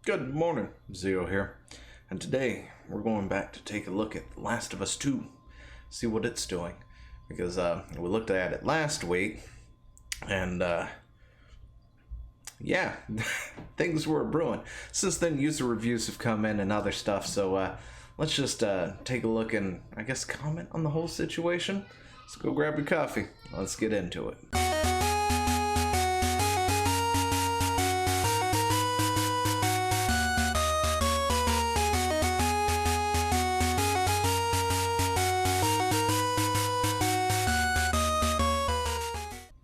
Good morning, Zio here, and today we're going back to take a look at The Last of Us 2, see what it's doing, because we looked at it last week, and yeah, things were brewing. Since then, user reviews have come in and other stuff, so let's just take a look and, I guess, comment on the whole situation. Let's go grab your coffee. Let's get into it.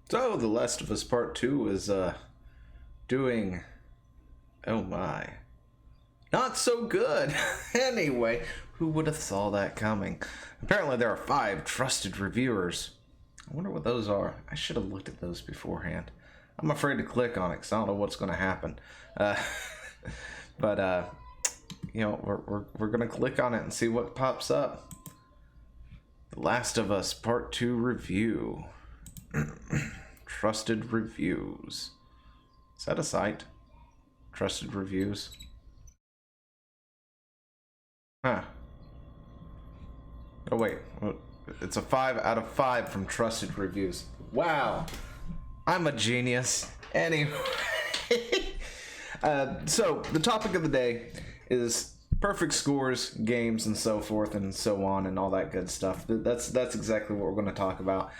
So, The Last of Us Part 2 is, doing... oh my. Not so good! Anyway, who would have saw that coming? Apparently there are 5 trusted reviewers. I wonder what those are. I should have looked at those beforehand. I'm afraid to click on it because I don't know what's going to happen. But, you know, we're going to click on it and see what pops up. The Last of Us Part 2 review. Trusted reviews. Is that a site? Trusted reviews. Huh. Oh wait, it's a 5 out of 5 from trusted reviews. Wow, I'm a genius. Anyway, so the topic of the day is perfect scores, games, and so forth and so on, and all that good stuff. That's exactly what we're going to talk about.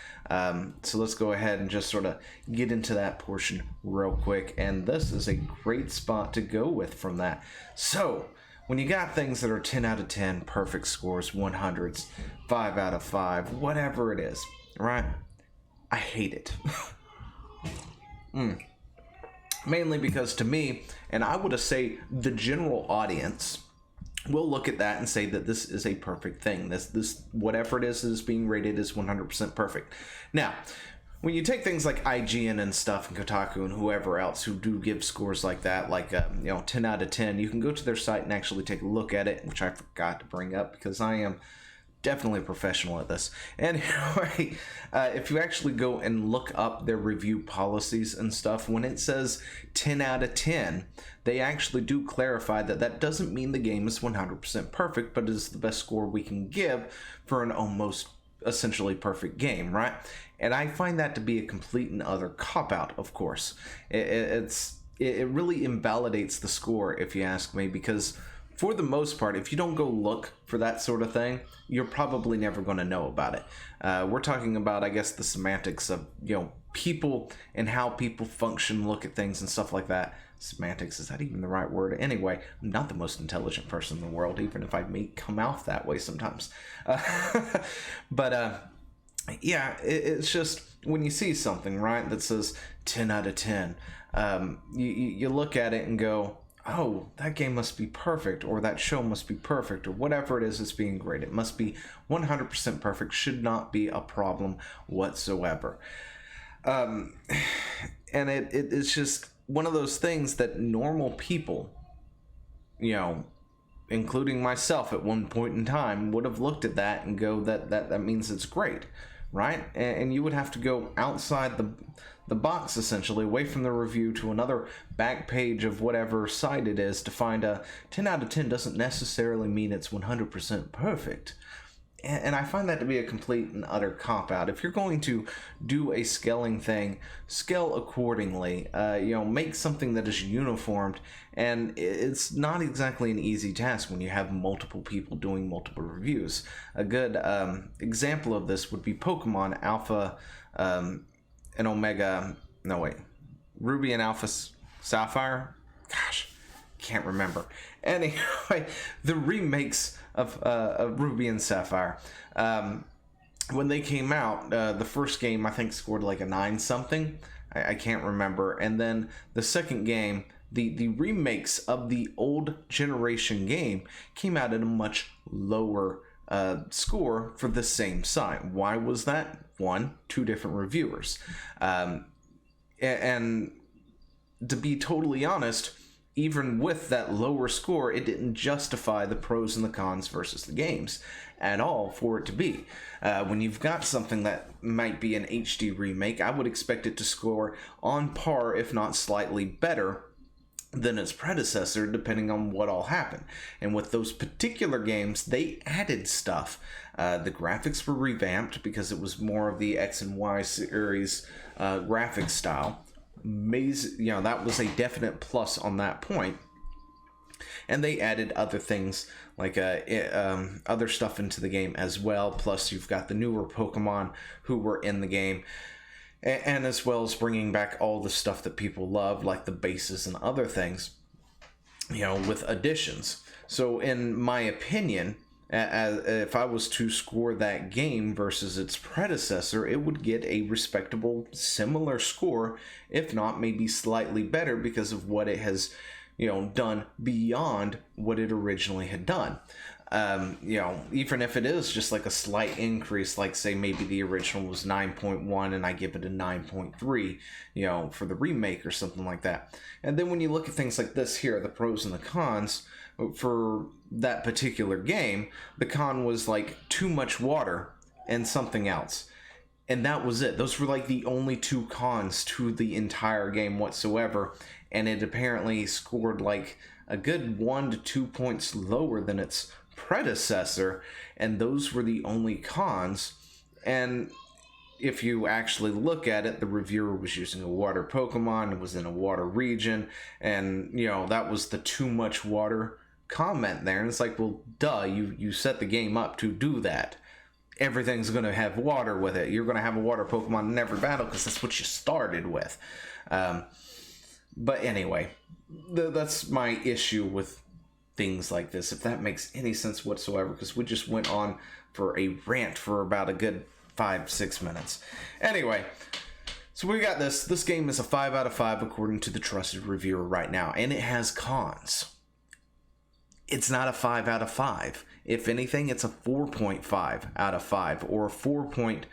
So let's go ahead and just sort of get into that portion real quick. And this is a great spot to go with from that. So when you got things that are 10 out of 10, perfect scores, 100s, 5 out of 5, whatever it is, right? I hate it. Mainly because to me, and I would say the general audience, we'll look at that and say that this is a perfect thing. This whatever it is that is being rated is 100% perfect. Now, when you take things like IGN and stuff and Kotaku and whoever else who do give scores like that, like 10 out of 10, you can go to their site and actually take a look at it, which I forgot to bring up because I am definitely a professional at this. Anyway, if you actually go and look up their review policies and stuff, when it says 10 out of 10, they actually do clarify that that doesn't mean the game is 100% perfect, but it is the best score we can give for an almost essentially perfect game, right? And I find that to be a complete and utter cop-out, of course. It really invalidates the score, if you ask me, because for the most part, if you don't go look for that sort of thing, you're probably never going to know about it. We're talking about, I guess, the semantics of, people and how people function, look at things and stuff like that. Semantics, is that even the right word? Anyway, I'm not the most intelligent person in the world, even if I may come out that way sometimes. But yeah, it's just when you see something, right, that says 10 out of 10, you look at it and go, oh, that game must be perfect, or that show must be perfect, or whatever it is that's being graded. It must be 100% perfect, should not be a problem whatsoever. And it's just one of those things that normal people, including myself at one point in time, would have looked at that and go, that means it's great, right? And you would have to go outside the box, essentially, away from the review to another back page of whatever site it is to find a 10 out of 10 doesn't necessarily mean it's 100% perfect. And I find that to be a complete and utter cop-out. If you're going to do a scaling thing, scale accordingly. Make something that is uniformed. And it's not exactly an easy task when you have multiple people doing multiple reviews. A good example of this would be Pokemon Alpha and Omega... No, wait. Ruby and Alpha Sapphire? Gosh, can't remember. Anyway, the remakes of Ruby and Sapphire. When they came out, the first game I think scored like a 9 something. I can't remember. And then the second game, the remakes of the old generation game came out at a much lower score for the same site. Why was that? 2 different reviewers. And to be totally honest, even with that lower score, it didn't justify the pros and the cons versus the games at all for it to be. When you've got something that might be an HD remake, I would expect it to score on par, if not slightly better, than its predecessor, depending on what all happened. And with those particular games, they added stuff. The graphics were revamped because it was more of the X and Y series graphic style. That was a definite plus on that point. And they added other things like other stuff into the game as well. Plus, you've got the newer Pokemon who were in the game. And as well as bringing back all the stuff that people love, like the bases and other things, with additions. So in my opinion, if I was to score that game versus its predecessor, it would get a respectable, similar score, if not maybe slightly better, because of what it has, done beyond what it originally had done. Even if it is just like a slight increase, like say maybe the original was 9.1 and I give it a 9.3, for the remake or something like that. And then when you look at things like this here, the pros and the cons for that particular game, the con was like too much water and something else. And that was it. Those were like the only two cons to the entire game whatsoever. And it apparently scored like a good 1 to 2 points lower than its predecessor, and those were the only cons. And if you actually look at it, the reviewer was using a water Pokemon, it was in a water region, and that was the too much water comment there. And it's like, well, duh, you set the game up to do that. Everything's going to have water with it. You're going to have a water Pokemon in every battle because that's what you started with. But anyway, that's my issue with things like this, if that makes any sense whatsoever, because we just went on for a rant for about a good 5-6 minutes. Anyway, so we got this. This game is a 5 out of 5 according to the trusted reviewer right now, and it has cons. It's not a 5 out of 5. If anything, it's a 4.5 out of 5 or a 4.0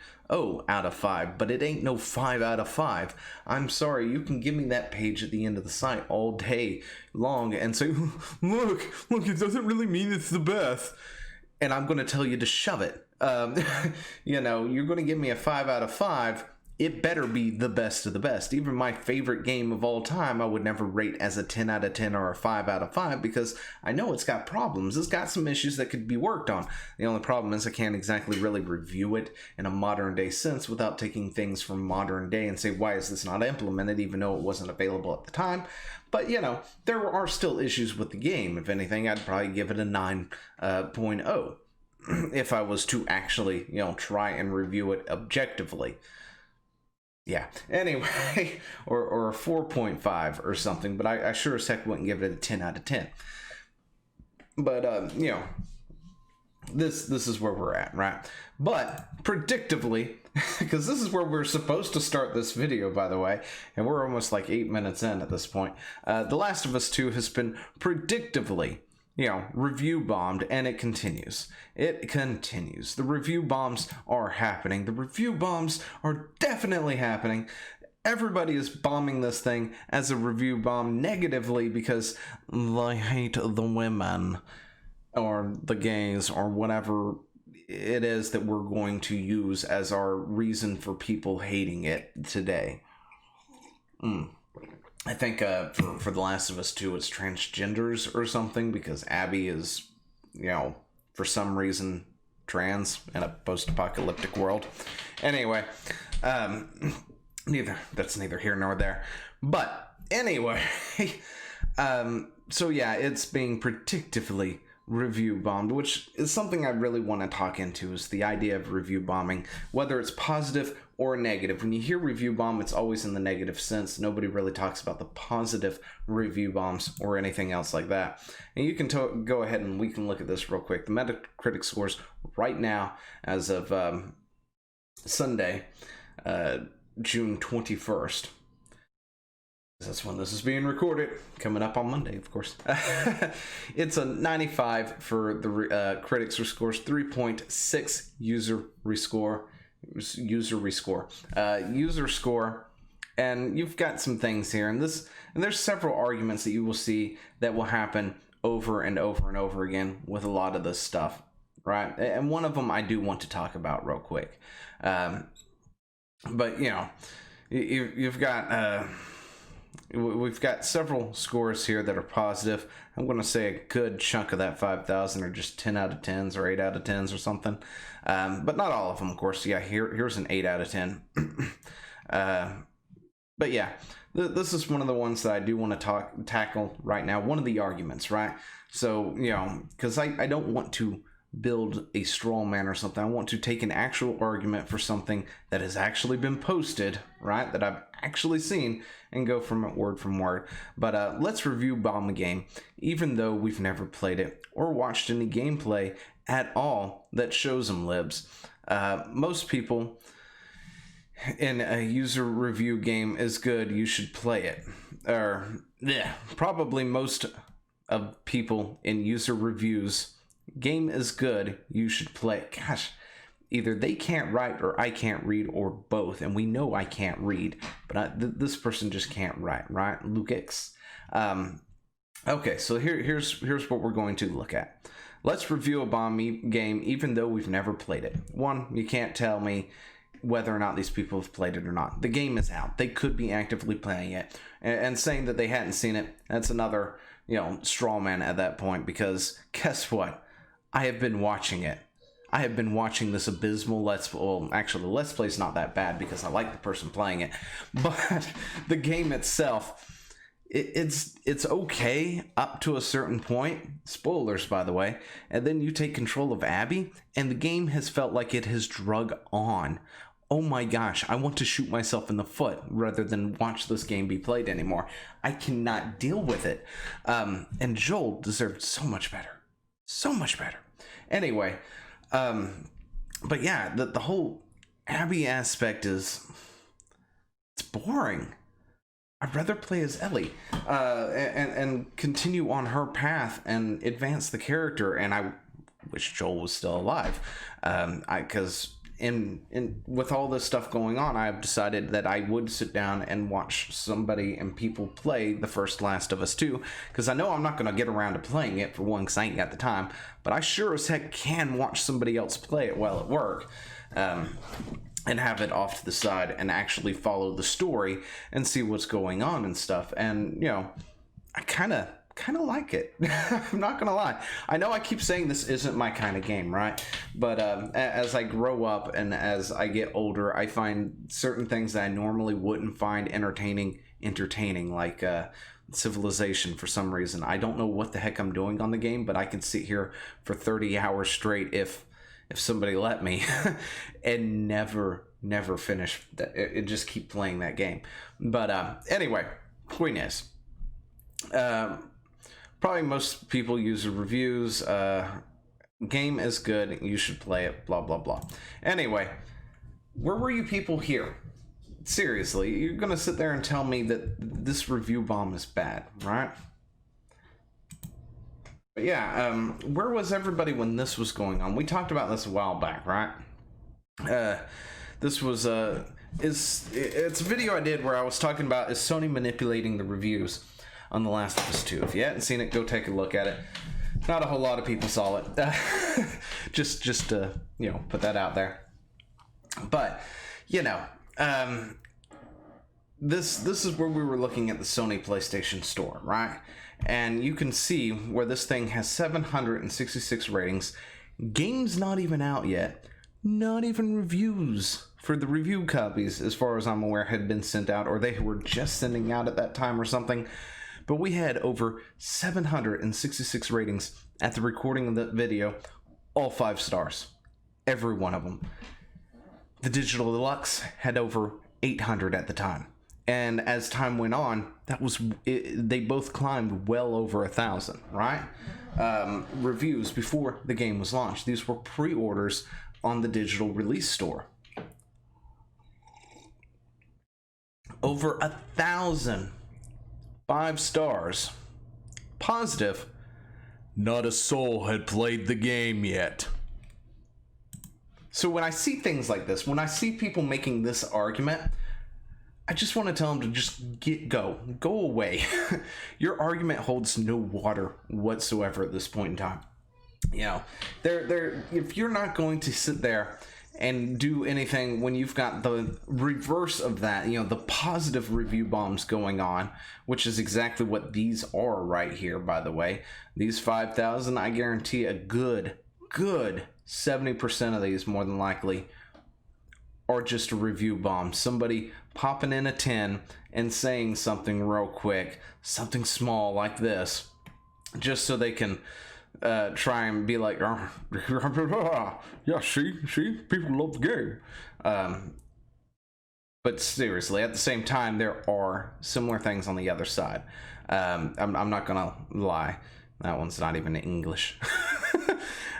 out of 5, but it ain't no 5 out of 5. I'm sorry, you can give me that page at the end of the site all day long and say, look, it doesn't really mean it's the best. And I'm going to tell you to shove it. You're going to give me a 5 out of 5. It better be the best of the best. Even my favorite game of all time, I would never rate as a 10 out of 10 or a 5 out of 5 because I know it's got problems. It's got some issues that could be worked on. The only problem is I can't exactly really review it in a modern day sense without taking things from modern day and say, why is this not implemented, even though it wasn't available at the time? But, there are still issues with the game. If anything, I'd probably give it a 9.0 if I was to actually, try and review it objectively. Yeah, anyway, or a 4.5 or something, but I sure as heck wouldn't give it a 10 out of 10. But, this is where we're at, right? But, predictably, because this is where we're supposed to start this video, by the way, and we're almost like 8 minutes in at this point, The Last of Us 2 has been predictably review bombed, and it continues. It continues. The review bombs are happening. The review bombs are definitely happening. Everybody is bombing this thing as a review bomb negatively because they hate the women or the gays or whatever it is that we're going to use as our reason for people hating it today. I think for The Last of Us 2, it's transgenders or something, because Abby is, for some reason, trans in a post-apocalyptic world. Anyway, that's neither here nor there. But anyway, so yeah, it's being predictively review bombed, which is something I really want to talk into, is the idea of review bombing, whether it's positive or negative. When you hear review bomb, it's always in the negative sense. Nobody really talks about the positive review bombs or anything else like that. And you can go ahead and we can look at this real quick. The Metacritic scores right now, as of Sunday, June 21st. That's when this is being recorded. Coming up on Monday, of course. It's a 95 for the critics scores, 3.6 user score, and you've got some things here, and there's several arguments that you will see that will happen over and over and over again with a lot of this stuff, right? And one of them I do want to talk about real quick, but you've got we've got several scores here that are positive. I'm going to say a good chunk of that 5,000 are just 10 out of 10s or 8 out of 10s or something. But not all of them, of course. Yeah, here's an 8 out of 10. But yeah, this is one of the ones that I do want to tackle right now. One of the arguments, right? So, you know, because I don't want to build a straw man or something. I want to take an actual argument for something that has actually been posted, right? That I've actually seen, and go from it word from word. But let's review Bomb Game, even though we've never played it or watched any gameplay at all that shows them libs. Most people in a user review game is good, you should play it. Or yeah, probably most of people in user reviews, game is good, you should play it. Gosh, either they can't write or I can't read, or both. And we know I can't read, but this person just can't write, right? Lucas. Okay, so here's what we're going to look at. Let's review a Bomb Game, even though we've never played it. One, you can't tell me whether or not these people have played it or not. The game is out. They could be actively playing it, and saying that they hadn't seen it, that's another, you know, straw man at that point, because guess what? I have been watching it. I have been watching this abysmal Let's Play. Well, actually, the Let's Play is not that bad because I like the person playing it. But the game itself, it's okay up to a certain point. Spoilers, by the way. And then you take control of Abby, and the game has felt like it has drug on. Oh my gosh, I want to shoot myself in the foot rather than watch this game be played anymore. I cannot deal with it. And Joel deserved so much better. So much better. Anyway, but yeah, the whole Abby aspect it's boring. I'd rather play as Ellie, and continue on her path and advance the character. And I wish Joel was still alive, because with all this stuff going on, I've decided that I would sit down and watch somebody and people play the first Last of Us 2, because I know I'm not going to get around to playing it, for one, because I ain't got the time, but I sure as heck can watch somebody else play it while at work, and have it off to the side and actually follow the story and see what's going on and stuff. And, you know, I kind of like it. I'm not gonna lie. I know I keep saying this isn't my kind of game, right? But as I grow up and as I get older, I find certain things that I normally wouldn't find entertaining, like Civilization. For some reason, I don't know what the heck I'm doing on the game, but I can sit here for 30 hours straight if somebody let me, and never finish that. It just keep playing that game. But anyway, point is, probably most people use the reviews. Game is good, you should play it, blah blah blah. Anyway, where were you people here? Seriously, you're gonna sit there and tell me that this review bomb is bad, right? But yeah, where was everybody when this was going on? We talked about this a while back, right? This was it's a video I did where I was talking about, is Sony manipulating the reviews on The Last of Us 2. If you hadn't seen it, go take a look at it. Not a whole lot of people saw it. just to, you know, put that out there. But, you know, this is where we were looking at the Sony PlayStation Store, right? And you can see where this thing has 766 ratings. Game's not even out yet. Not even reviews for the review copies, as far as I'm aware, had been sent out, or they were just sending out at that time or something. But we had over 766 ratings at the recording of the video, all 5 stars. Every one of them. The Digital Deluxe had over 800 at the time. And as time went on, they both climbed well over 1,000, right? Reviews before the game was launched. These were pre-orders on the digital release store. Over 1,000 5 stars. Positive. Not a soul had played the game yet. So when I see things like this, when I see people making this argument, I just want to tell them to just go away. Your argument holds no water whatsoever at this point in time. You know, if you're not going to sit there and do anything when you've got the reverse of that, you know, the positive review bombs going on, which is exactly what these are right here, by the way. These 5,000, I guarantee a good 70% of these, more than likely, are just a review bomb. Somebody popping in a 10 and saying something real quick, something small like this, just so they can try and be like, yeah, see, people love the game. But seriously, at the same time, there are similar things on the other side. I'm not gonna lie, that one's not even in English.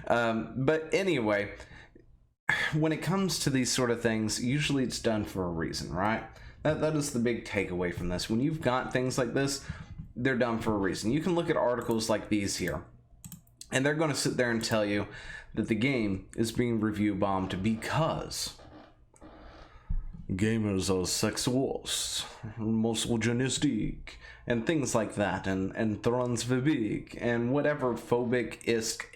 But anyway, when it comes to these sort of things, usually it's done for a reason, right? That is the big takeaway from this. When you've got things like this, they're done for a reason. You can look at articles like these here, and they're going to sit there and tell you that the game is being review bombed because gamers are sexuals, misogynistic, and things like that, and transphobic, and whatever phobic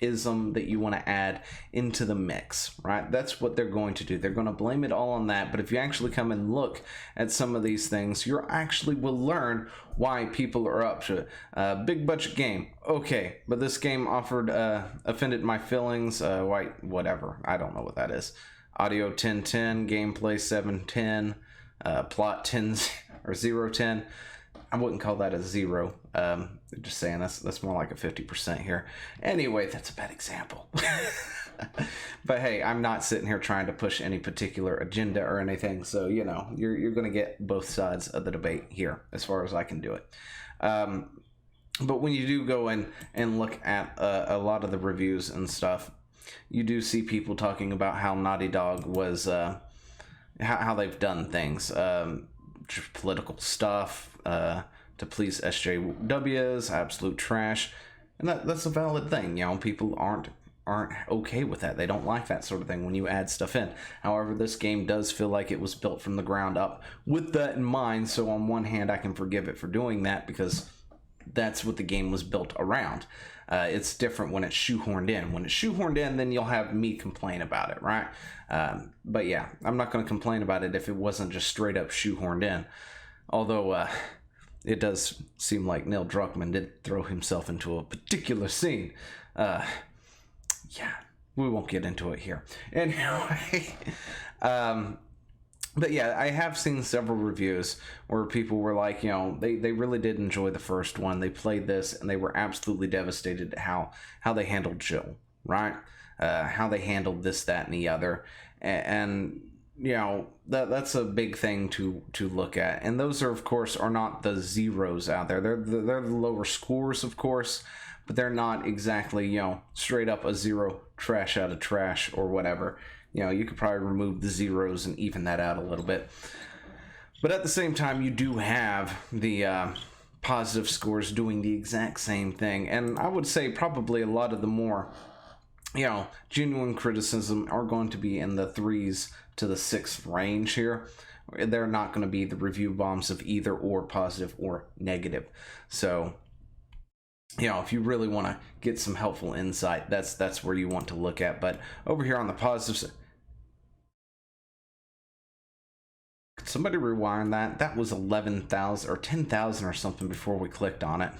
ism that you want to add into the mix, right? That's what they're going to do. They're going to blame it all on that, but if you actually come and look at some of these things, you actually will learn why people are up to it. Big budget game, okay, but this game offended my feelings, whatever, I don't know what that is. Audio 1010, gameplay 710, plot 10 or 010. I wouldn't call that a 0. Just saying, that's more like a 50% here. Anyway, that's a bad example. But hey, I'm not sitting here trying to push any particular agenda or anything, so you know, you're going to get both sides of the debate here as far as I can do it. But when you do go in and look at a lot of the reviews and stuff, you do see people talking about how Naughty Dog was how they've done things, political stuff to please SJWs, absolute trash, and that's a valid thing. You know, people aren't okay with that. They don't like that sort of thing when you add stuff in. However, this game does feel like it was built from the ground up with that in mind, so on one hand I can forgive it for doing that because that's what the game was built around. It's different when it's shoehorned in. When it's shoehorned in, then you'll have me complain about it, right? But yeah, I'm not going to complain about it if it wasn't just straight up shoehorned in. Although it does seem like Neil Druckmann did throw himself into a particular scene. Yeah, we won't get into it here. Anyway, but yeah, I have seen several reviews where people were like, you know, they really did enjoy the first one. They played this and they were absolutely devastated at how they handled Jill, right? How they handled this, that, and the other. And you know, that's a big thing to look at. And those are, of course, are not the zeros out there. They're the lower scores, of course, but they're not exactly, you know, straight up a 0 trash out of trash or whatever. You know, you could probably remove the zeros and even that out a little bit. But at the same time, you do have the positive scores doing the exact same thing. And I would say probably a lot of the more, you know, genuine criticism are going to be in the 3s to the 6th range here. They're not going to be the review bombs of either or positive or negative. So, you know, if you really want to get some helpful insight, that's where you want to look at. But over here on the positive, could somebody rewind that? That was 11,000 or 10,000 or something before we clicked on it.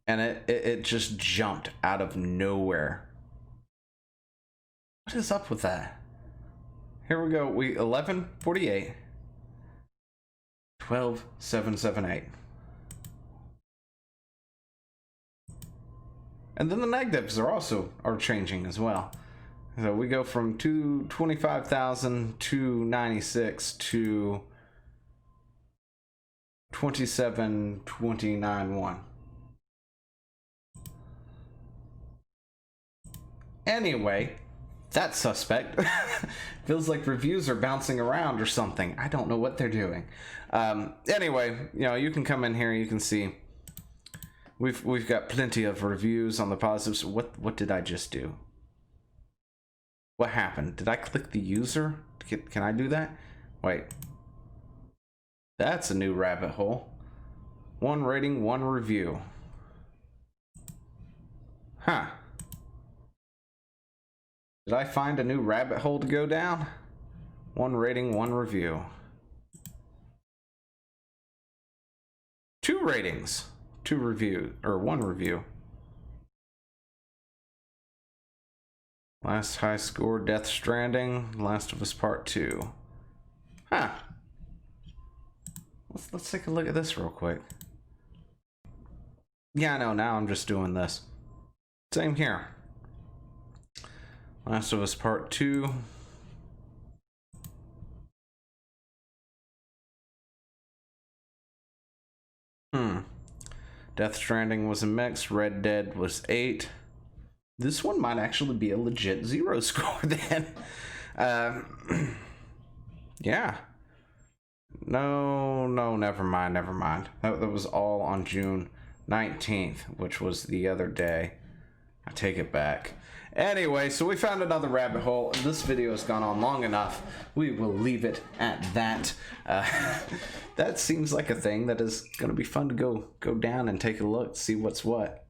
And it just jumped out of nowhere. What is up with that? Here we go. 1148, 12778. And then the negatives are changing as well. So we go from 25,000 to 96 to 27,291. Anyway, that's suspect. Feels like reviews are bouncing around or something. I don't know what they're doing. Anyway, you know, you can come in here, you can see we've got plenty of reviews on the positives. What did I just do? What happened? Did I click the user? Can I do that? Wait. That's a new rabbit hole. 1 rating, 1 review. Huh. Did I find a new rabbit hole to go down? 1 rating, 1 review. 2 ratings, 2 reviews, or 1 review. Last high score, Death Stranding, Last of Us Part 2. Huh. Let's take a look at this real quick. Yeah, I know, now I'm just doing this. Same here. Last of Us Part 2. Death Stranding was a mix. Red Dead was 8. This one might actually be a legit 0 score then. Yeah. No, never mind. That was all on June 19th, which was the other day. I take it back. Anyway, so we found another rabbit hole. This video has gone on long enough. We will leave it at that. That seems like a thing that is going to be fun to go down and take a look, see what's what.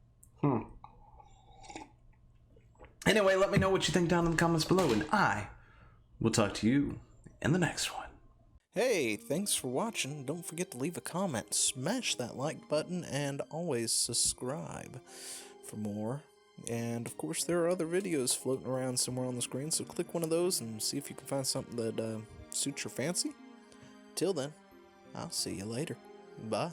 Anyway, let me know what you think down in the comments below, and I will talk to you in the next one. Hey, thanks for watching. Don't forget to leave a comment, smash that like button, and always subscribe for more. And of course, there are other videos floating around somewhere on the screen, so click one of those and see if you can find something that suits your fancy. Till then, I'll see you later. Bye.